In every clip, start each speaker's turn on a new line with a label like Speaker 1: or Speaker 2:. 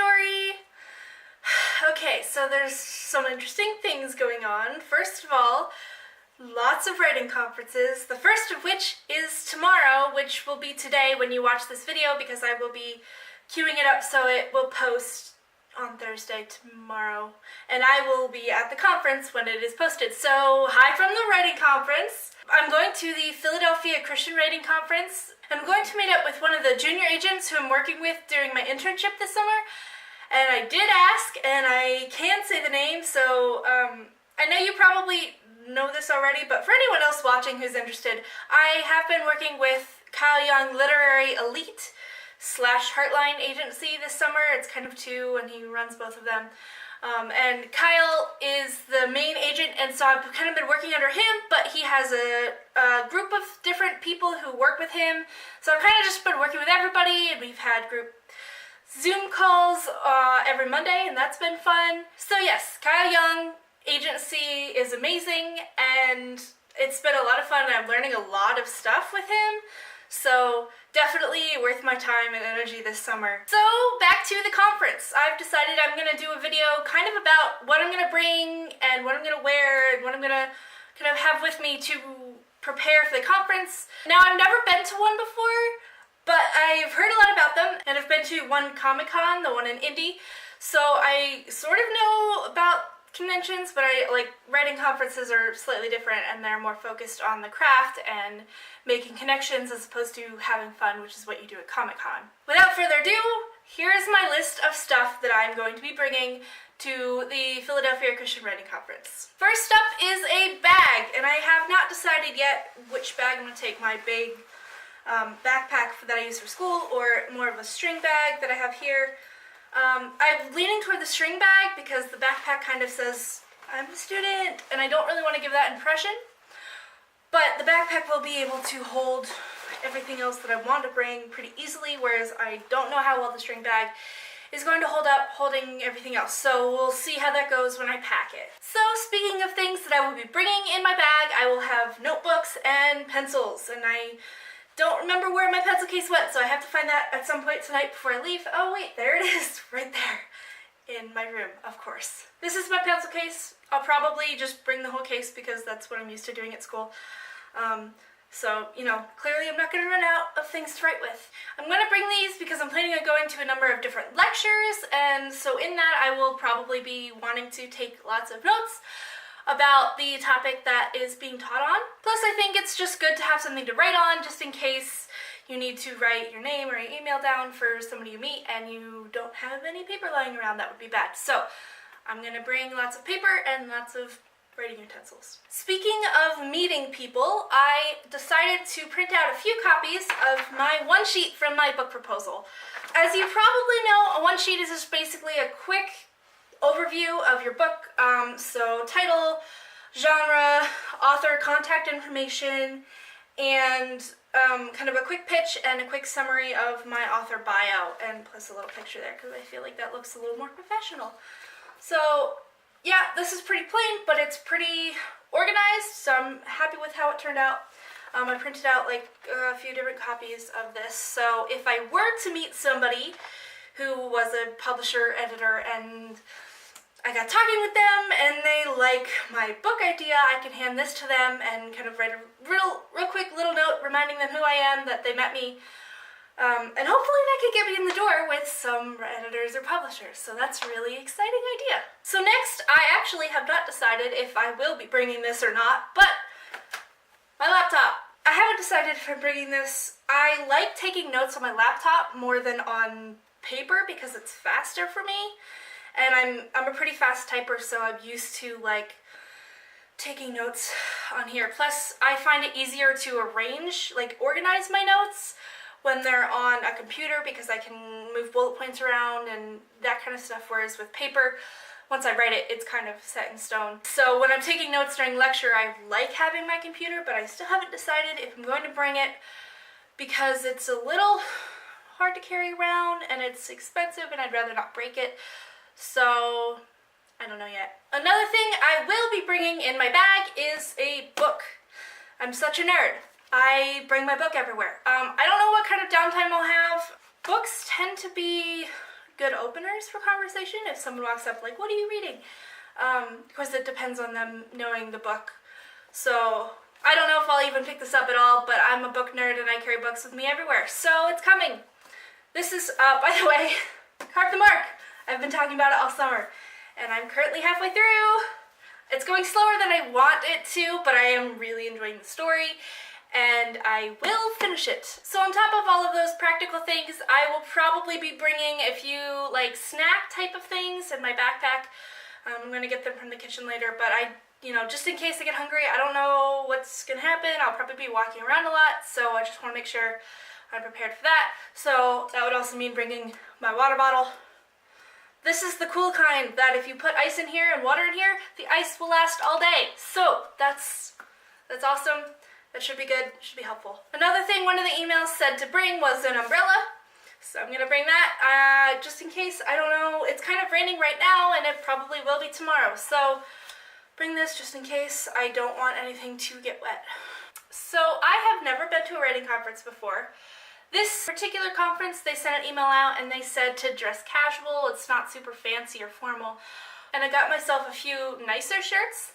Speaker 1: story. Okay, so there's some interesting things going on. First of all, lots of writing conferences, the first of which is tomorrow, which will be today when you watch this video because I will be queuing it up so it will post on Thursday tomorrow, and I will be at the conference when it is posted. So, hi from the writing conference. I'm going to the Philadelphia Christian Writing Conference. I'm going to meet up with one of the junior agents who I'm working with during my internship this summer, and I did ask, and I can say the name, so I know you probably know this already, but for anyone else watching who's interested, I have been working with Kyle Young Literary Elite / Heartline Agency this summer. It's kind of two, and he runs both of them. And Kyle is the main agent, and so I've kind of been working under him, but he has a group of different people who work with him. So I've kind of just been working with everybody, and we've had group Zoom calls every Monday, and that's been fun. So yes, Kyle Young Agency is amazing, and it's been a lot of fun, and I'm learning a lot of stuff with him. So definitely worth my time and energy this summer. So back to the conference. I've decided I'm going to do a video kind of about what I'm going to bring and what I'm going to wear and what I'm going to kind of have with me to prepare for the conference. Now, I've never been to one before, but I've heard a lot about them, and I've been to one Comic-Con, the one in Indy, so I sort of know about conventions, but writing conferences are slightly different, and they're more focused on the craft and making connections as opposed to having fun, which is what you do at Comic-Con. Without further ado, here's my list of stuff that I'm going to be bringing to the Philadelphia Christian Writing Conference. First up is a bag, and I have not decided yet which bag I'm going to take, my big backpack that I use for school or more of a string bag that I have here. I'm leaning toward the string bag because the backpack kind of says, I'm a student, and I don't really want to give that impression. But the backpack will be able to hold everything else that I want to bring pretty easily, whereas I don't know how well the string bag is going to hold up holding everything else. So we'll see how that goes when I pack it. So speaking of things that I will be bringing in my bag, I will have notebooks and pencils, and I don't remember where my pencil case went, so I have to find that at some point tonight before I leave. Oh wait, there it is, right there, in my room, of course. This is my pencil case. I'll probably just bring the whole case because that's what I'm used to doing at school. So, you know, clearly I'm not going to run out of things to write with. I'm going to bring these because I'm planning on going to a number of different lectures, and so in that I will probably be wanting to take lots of notes about the topic that is being taught on. Plus, I think it's just good to have something to write on just in case you need to write your name or your email down for somebody you meet and you don't have any paper lying around. That would be bad. So I'm gonna bring lots of paper and lots of writing utensils. Speaking of meeting people, I decided to print out a few copies of my one sheet from my book proposal. As you probably know, a one sheet is just basically a quick overview of your book, so title, genre, author contact information, and kind of a quick pitch and a quick summary of my author bio, and plus a little picture there because I feel like that looks a little more professional. So yeah, this is pretty plain, but it's pretty organized, so I'm happy with how it turned out. I printed out like a few different copies of this, so if I were to meet somebody who was a publisher, editor, and I got talking with them and they like my book idea, I can hand this to them and kind of write a real quick little note reminding them who I am, that they met me, and hopefully that could get me in the door with some editors or publishers. So that's a really exciting idea. So next, I actually have not decided if I will be bringing this or not, but my laptop. I haven't decided if I'm bringing this. I like taking notes on my laptop more than on paper because it's faster for me, and I'm a pretty fast typer, so I'm used to like taking notes on here. Plus, I find it easier to arrange, like organize my notes when they're on a computer because I can move bullet points around and that kind of stuff, whereas with paper, once I write it, it's kind of set in stone. So when I'm taking notes during lecture, I like having my computer, but I still haven't decided if I'm going to bring it because it's a little hard to carry around and it's expensive and I'd rather not break it. So I don't know yet. Another thing I will be bringing in my bag is a book. I'm such a nerd. I bring my book everywhere. I don't know what kind of downtime I'll have. Books tend to be good openers for conversation. If someone walks up like, what are you reading? Of course, it depends on them knowing the book. So I don't know if I'll even pick this up at all, but I'm a book nerd and I carry books with me everywhere. So it's coming. This is, by the way, Carve the Mark. I've been talking about it all summer, and I'm currently halfway through. It's going slower than I want it to, but I am really enjoying the story, and I will finish it. So on top of all of those practical things, I will probably be bringing a few like snack type of things in my backpack. I'm gonna get them from the kitchen later, but just in case I get hungry, I don't know what's gonna happen. I'll probably be walking around a lot, so I just wanna make sure I'm prepared for that. So that would also mean bringing my water bottle. This is the cool kind that if you put ice in here and water in here, the ice will last all day. So that's awesome. That should be good, should be helpful. Another thing one of the emails said to bring was an umbrella. So I'm gonna bring that just in case. I don't know, it's kind of raining right now and it probably will be tomorrow. So bring this just in case. I don't want anything to get wet. So I have never been to a writing conference before. This particular conference, they sent an email out and they said to dress casual. It's not super fancy or formal. And I got myself a few nicer shirts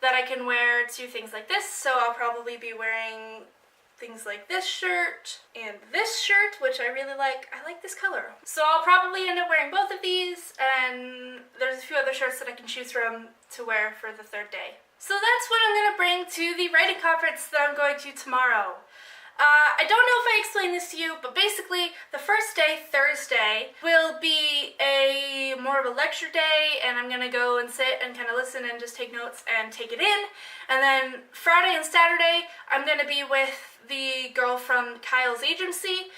Speaker 1: that I can wear to things like this. So I'll probably be wearing things like this shirt and this shirt, which I really like. I like this color. So I'll probably end up wearing both of these, and there's a few other shirts that I can choose from to wear for the third day. So that's what I'm gonna bring to the writing conference that I'm going to tomorrow. I don't know if I explained this to you, but basically the first day, Thursday, will be more of a lecture day, and I'm gonna go and sit and kind of listen and just take notes and take it in. And then Friday and Saturday, I'm gonna be with the girl from Kyle's agency,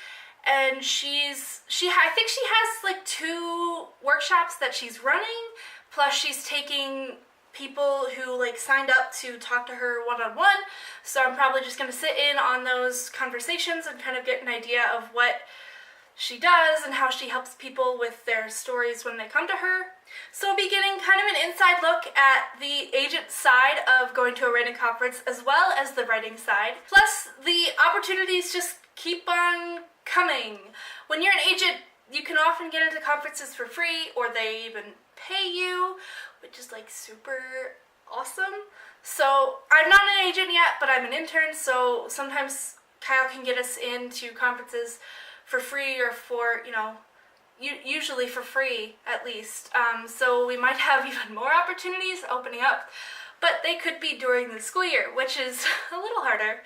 Speaker 1: and I think she has like 2 workshops that she's running, plus she's taking people who like signed up to talk to her one-on-one. So I'm probably just going to sit in on those conversations and kind of get an idea of what she does and how she helps people with their stories when they come to her. So I'll be getting kind of an inside look at the agent side of going to a writing conference as well as the writing side. Plus the opportunities just keep on coming. When you're an agent, you can often get into conferences for free, or they even pay you, which is like super awesome. So I'm not an agent yet, but I'm an intern, so sometimes Kyle can get us into conferences for free, or for, usually for free at least. So we might have even more opportunities opening up, but they could be during the school year, which is a little harder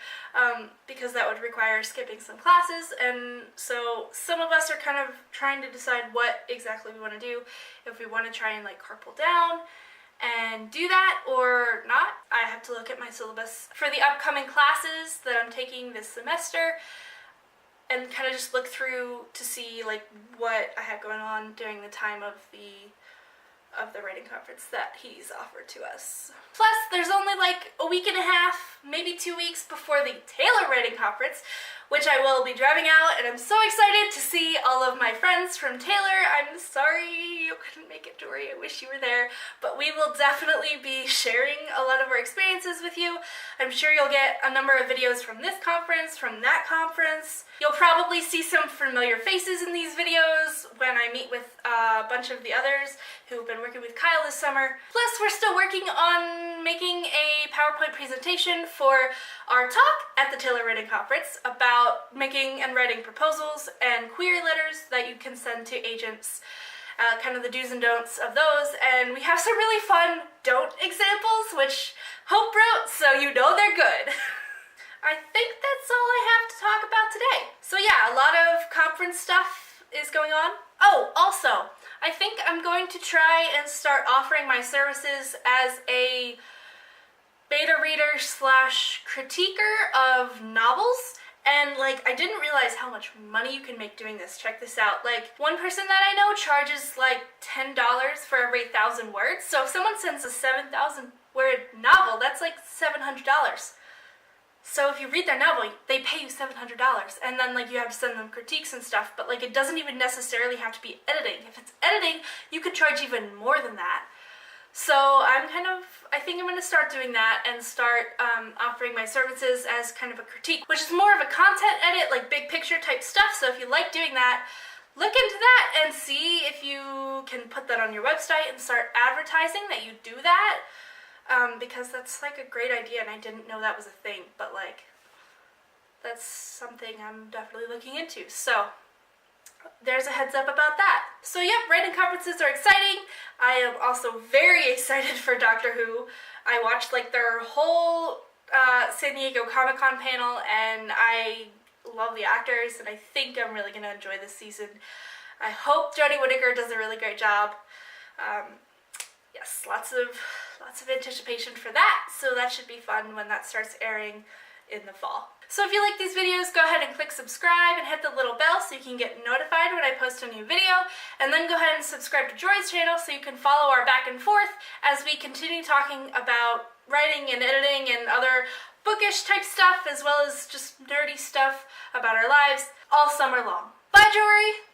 Speaker 1: because that would require skipping some classes. And so some of us are kind of trying to decide what exactly we want to do, if we want to try and like carpool down and do that or not. I have to look at my syllabus for the upcoming classes that I'm taking this semester and kind of just look through to see like what I have going on during the time of the writing conference that he's offered to us. Plus, there's only like a week and a half, maybe 2 weeks before the Taylor writing conference, which I will be driving out, and I'm so excited to see all of my friends from Taylor. I'm sorry you couldn't make it, Dory. I wish you were there, but we will definitely be sharing a lot of our experiences with you. I'm sure you'll get a number of videos from this conference, from that conference. You'll probably see some familiar faces in these videos when I meet with a bunch of the others who've been working with Kyle this summer. Plus, we're still working on making a PowerPoint presentation for our talk at the Taylor Writing Conference about making and writing proposals and query letters that you can send to agents, kind of the do's and don'ts of those. And we have some really fun don't examples, which Hope wrote, so you know they're good. I think that's all I have to talk about today. So yeah, a lot of conference stuff is going on. Oh, also, I think I'm going to try and start offering my services as a beta reader slash critiquer of novels. And like, I didn't realize how much money you can make doing this. Check this out. Like, one person that I know charges like $10 for every 1,000 words. So if someone sends a 7,000 word novel, that's like $700. So if you read their novel, they pay you $700, and then like you have to send them critiques and stuff, but like it doesn't even necessarily have to be editing. If it's editing, you could charge even more than that. So I think I'm going to start doing that and start offering my services as kind of a critique, which is more of a content edit, like big picture type stuff. So if you like doing that, look into that and see if you can put that on your website and start advertising that you do that, because that's like a great idea, and I didn't know that was a thing, but like that's something I'm definitely looking into. So there's a heads up about that. So yep, writing conferences are exciting. I am also very excited for Doctor Who. I watched like their whole San Diego Comic-Con panel, and I love the actors, and I think I'm really going to enjoy this season. I hope Jodie Whittaker does a really great job. Yes, lots of anticipation for that, so that should be fun when that starts airing in the fall. So if you like these videos, go ahead and click subscribe and hit the little bell so you can get notified when I post a new video, and then go ahead and subscribe to Joy's channel so you can follow our back and forth as we continue talking about writing and editing and other bookish type stuff, as well as just nerdy stuff about our lives all summer long. Bye, Jory!